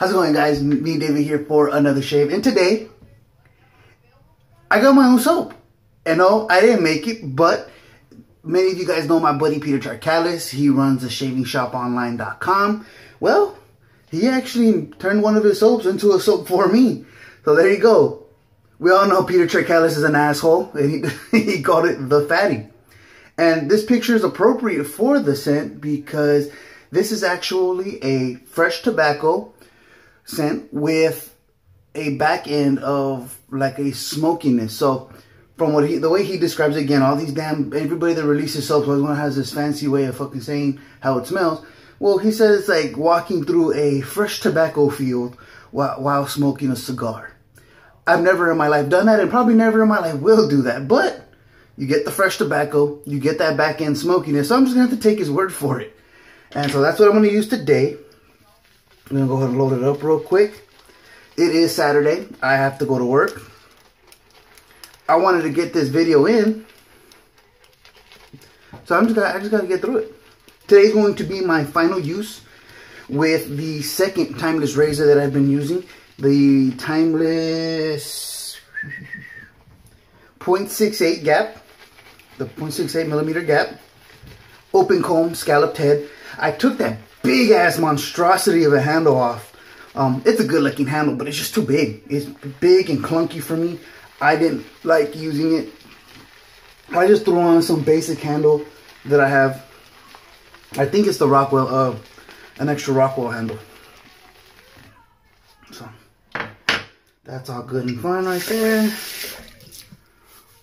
How's it going, guys? Me, David, here for another shave. And today, I got my own soap. And no, I didn't make it, but many of you guys know my buddy Peter Charcalis. He runs the shavingshoponline.com. Well, he actually turned one of his soaps into a soap for me. So there you go. We all know Peter Charcalis is an asshole, and he called it the Fatty. And this picture is appropriate for the scent because this is actually a fresh tobacco scent with a back end of like a smokiness. So from what the way he describes it, again, all these everybody that releases soaps always has this fancy way of fucking saying how it smells. Well, he says it's like walking through a fresh tobacco field while smoking a cigar. I've never in my life done that, and probably never in my life will do that. But you get the fresh tobacco, you get that back end smokiness. So I'm just gonna have to take his word for it. And so that's what I'm gonna use today. I'm gonna go ahead and load it up real quick. It is Saturday. I have to go to work. I wanted to get this video in, so I just gotta get through it. Today's going to be my final use with the second Timeless razor that I've been using, the Timeless 0.68 gap, the 0.68 millimeter gap, open comb, scalloped head. I took that big ass monstrosity of a handle off. It's a good looking handle, but it's just too big. It's big and clunky for me. I didn't like using it. I just threw on some basic handle that I have. I think it's the Rockwell, an extra Rockwell handle. So that's all good and fine right there.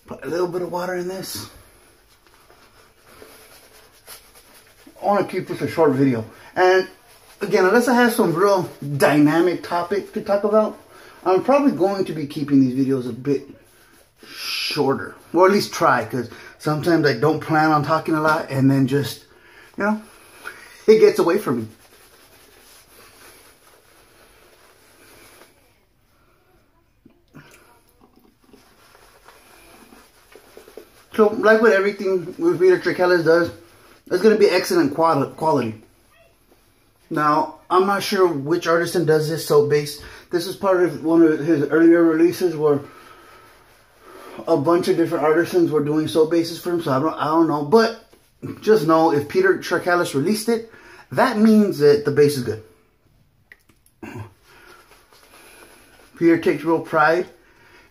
Put a little bit of water in this. I want to keep this a short video. And again, unless I have some real dynamic topic to talk about, I'm probably going to be keeping these videos a bit shorter. Or at least try, because sometimes I don't plan on talking a lot and then just, you know, it gets away from me. So, like with everything with Peter Charcalis does, it's going to be excellent quality. Now, I'm not sure which artisan does this soap base. This is part of one of his earlier releases where a bunch of different artisans were doing soap bases for him. So I don't know. But just know if Peter Charcalis released it, that means that the base is good. Peter takes real pride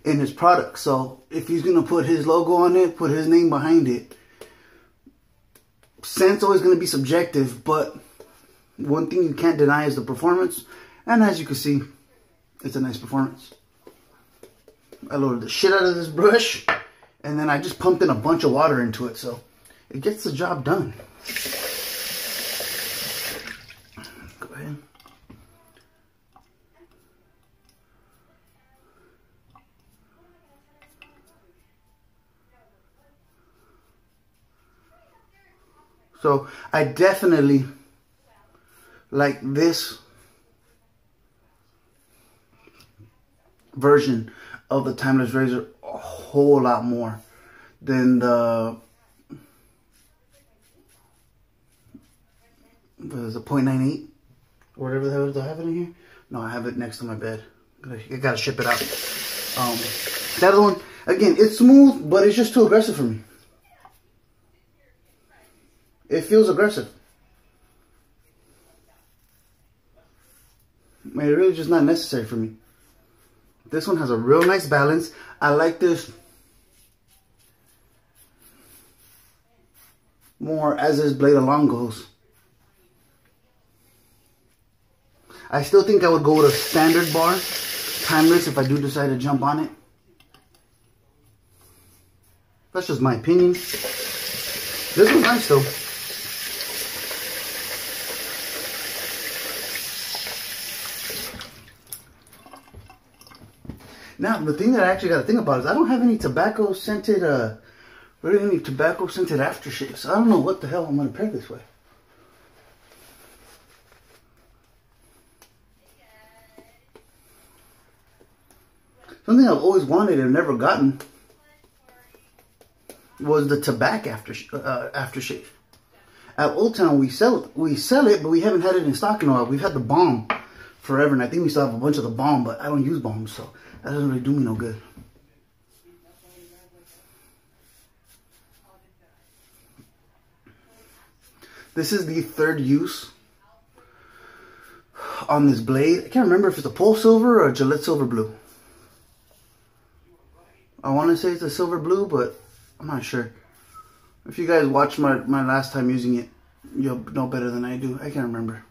in his product. So if he's going to put his logo on it, put his name behind it, scent's always going to be subjective, but one thing you can't deny is the performance. And as you can see, it's a nice performance. I loaded the shit out of this brush, and then I just pumped in a bunch of water into it, so it gets the job done. Go ahead. So I definitely like this version of the Timeless razor a whole lot more than the 0.98 or whatever the hell do I have it in here? No, I have it next to my bed. I gotta ship it out. That other one, again, it's smooth, but it's just too aggressive for me. It feels aggressive. It's really just not necessary for me. This one has a real nice balance. I like this more as this blade along goes. I still think I would go with a standard bar, Timeless, if I do decide to jump on it. That's just my opinion. This one's nice though. Now, the thing that I actually got to think about is I don't have any tobacco scented, aftershaves. So I don't know what the hell I'm going to pair this with. Something I've always wanted and never gotten was the tobacco aftershave. At Old Town, we sell it, but we haven't had it in stock in a while. We've had the bomb forever, and I think we still have a bunch of the balm, but I don't use balm, so that doesn't really do me no good. This is the third use on this blade. I can't remember if it's a Pole Silver or a Gillette Silver Blue. I want to say it's a silver blue, but I'm not sure. If you guys watched my last time using it, you'll know better than I do. I can't remember.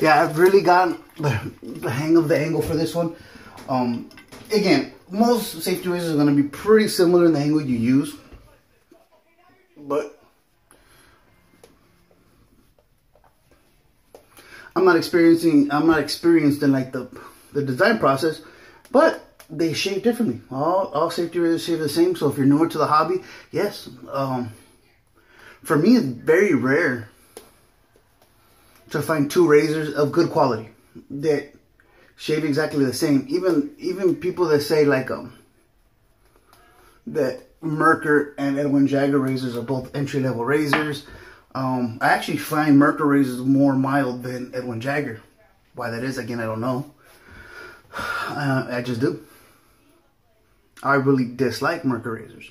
Yeah, I've really gotten the hang of the angle for this one. Again, most safety razors are going to be pretty similar in the angle you use, but I'm not experienced in like the design process, but they shave differently. All safety razors shave the same. So if you're newer to the hobby, yes. For me, it's very rare to find two razors of good quality that shave exactly the same. Even people that say like that Merkur and Edwin Jagger razors are both entry-level razors. I actually find Merkur razors more mild than Edwin Jagger. Why that is, again, I don't know. I just do. I really dislike Merkur razors.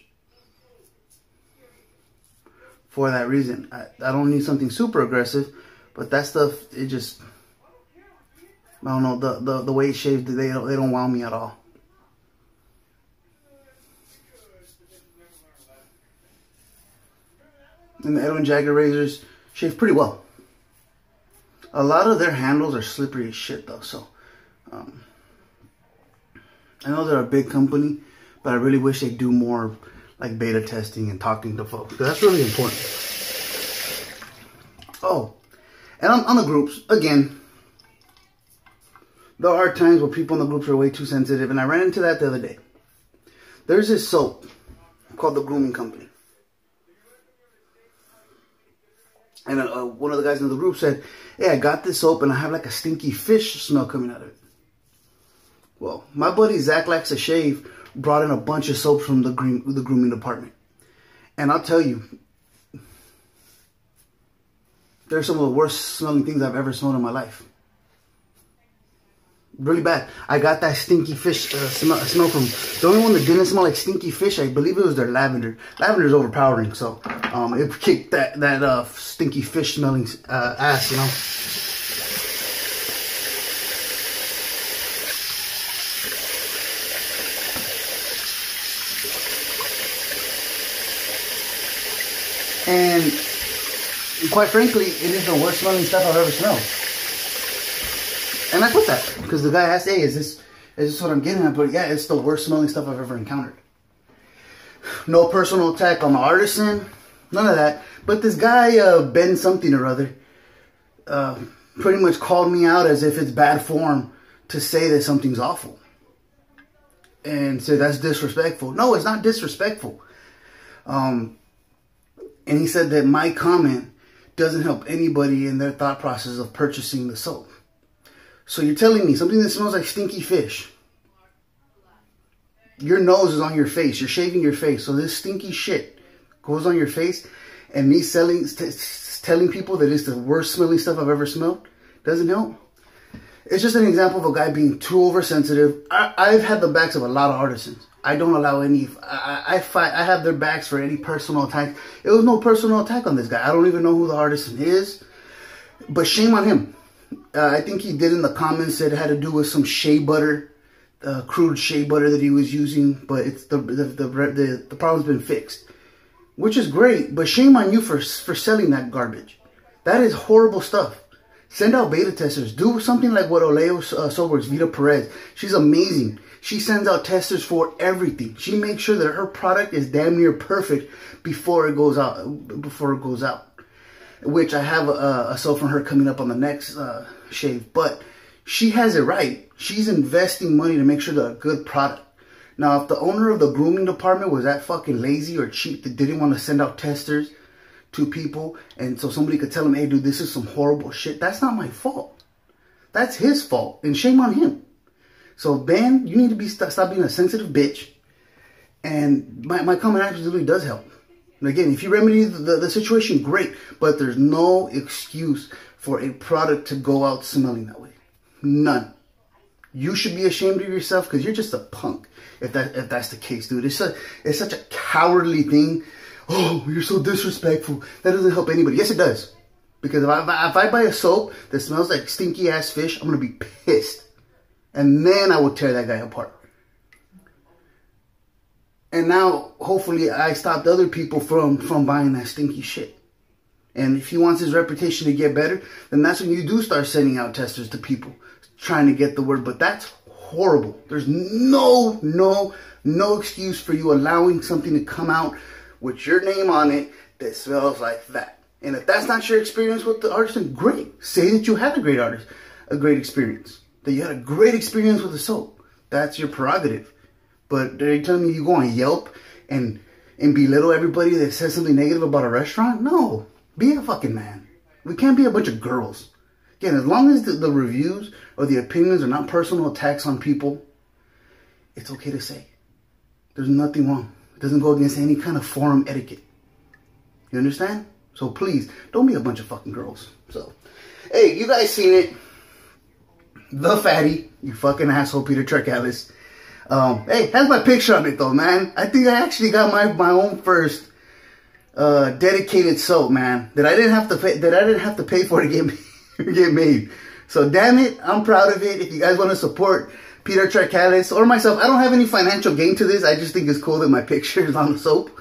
For that reason, I don't need something super aggressive, but that stuff, it just, I don't know, the way it shaved, they don't wow me at all. And the Edwin Jagger razors shave pretty well. A lot of their handles are slippery as shit though, so I know they're a big company, but I really wish they'd do more like beta testing and talking to folks, because that's really important. Oh, and on the groups, again, there are times where people in the groups are way too sensitive, and I ran into that the other day. There's this soap called the Grooming Company. And one of the guys in the group said, hey, I got this soap and I have like a stinky fish smell coming out of it. Well, my buddy Zach Likes a Shave brought in a bunch of soaps from the grooming department. And I'll tell you, they're some of the worst smelling things I've ever smelled in my life. Really bad. I got that stinky fish smell from, the only one that didn't smell like stinky fish, I believe it was their lavender. Lavender is overpowering, so it kicked that stinky fish smelling ass, you know. And quite frankly, it is the worst smelling stuff I've ever smelled. And I put that because the guy asked, hey, is this what I'm getting at? But yeah, it's the worst smelling stuff I've ever encountered. No personal attack on the artisan, none of that. But this guy, Ben something or other, pretty much called me out as if it's bad form to say that something's awful. And said that's disrespectful. No, it's not disrespectful. And he said that my comment doesn't help anybody in their thought process of purchasing the soap. So you're telling me something that smells like stinky fish. Your nose is on your face. You're shaving your face. So this stinky shit goes on your face. And me telling people that it's the worst smelling stuff I've ever smelled doesn't help. It's just an example of a guy being too oversensitive. I've had the backs of a lot of artisans. I don't allow any, I have their backs for any personal attack. It was no personal attack on this guy. I don't even know who the artisan is. But shame on him. I think he did in the comments that it had to do with some shea butter, crude shea butter that he was using. But it's the problem's been fixed. Which is great, but shame on you for selling that garbage. That is horrible stuff. Send out beta testers. Do something like what Oleo Soap works, Vita Perez. She's amazing. She sends out testers for everything. She makes sure that her product is damn near perfect before it goes out. Which I have a soap from her coming up on the next shave. But she has it right. She's investing money to make sure they're a good product. Now, if the owner of the grooming department was that fucking lazy or cheap that didn't want to send out testers to people, and so somebody could tell him, hey, dude, this is some horrible shit, that's not my fault. That's his fault, and shame on him. So, Ben, you need to stop being a sensitive bitch. And my comment actually does help. And again, if you remedy the situation, great. But there's no excuse for a product to go out smelling that way. None. You should be ashamed of yourself because you're just a punk. If that's the case, dude. It's such a cowardly thing. Oh, you're so disrespectful. That doesn't help anybody. Yes, it does. Because if I buy a soap that smells like stinky ass fish, I'm going to be pissed. And then I will tear that guy apart. And now, hopefully, I stopped other people from buying that stinky shit. And if he wants his reputation to get better, then that's when you do start sending out testers to people, trying to get the word. But that's horrible. There's no excuse for you allowing something to come out with your name on it that smells like that. And if that's not your experience with the artist, then great. Say that you had a great experience. That you had a great experience with the soap. That's your prerogative. But are you telling me you go on Yelp and belittle everybody that says something negative about a restaurant? No. Be a fucking man. We can't be a bunch of girls. Again, as long as the reviews or the opinions are not personal attacks on people, it's okay to say. There's nothing wrong. It doesn't go against any kind of forum etiquette. You understand? So please, don't be a bunch of fucking girls. So, hey, you guys seen it. The fatty, you fucking asshole, Peter Charcalis. Hey, has my picture on it though, man. I think I actually got my own first dedicated soap, man. That I didn't have to pay for to get made. So damn it, I'm proud of it. If you guys want to support Peter Charcalis or myself, I don't have any financial gain to this. I just think it's cool that my picture is on the soap.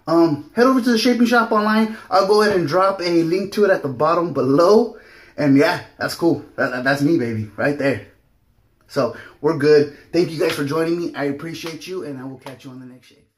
Head over to the Shaping Shop online. I'll go ahead and drop a link to it at the bottom below. And yeah, that's cool. That's me, baby, right there. So, we're good. Thank you guys for joining me. I appreciate you, and I will catch you on the next shave.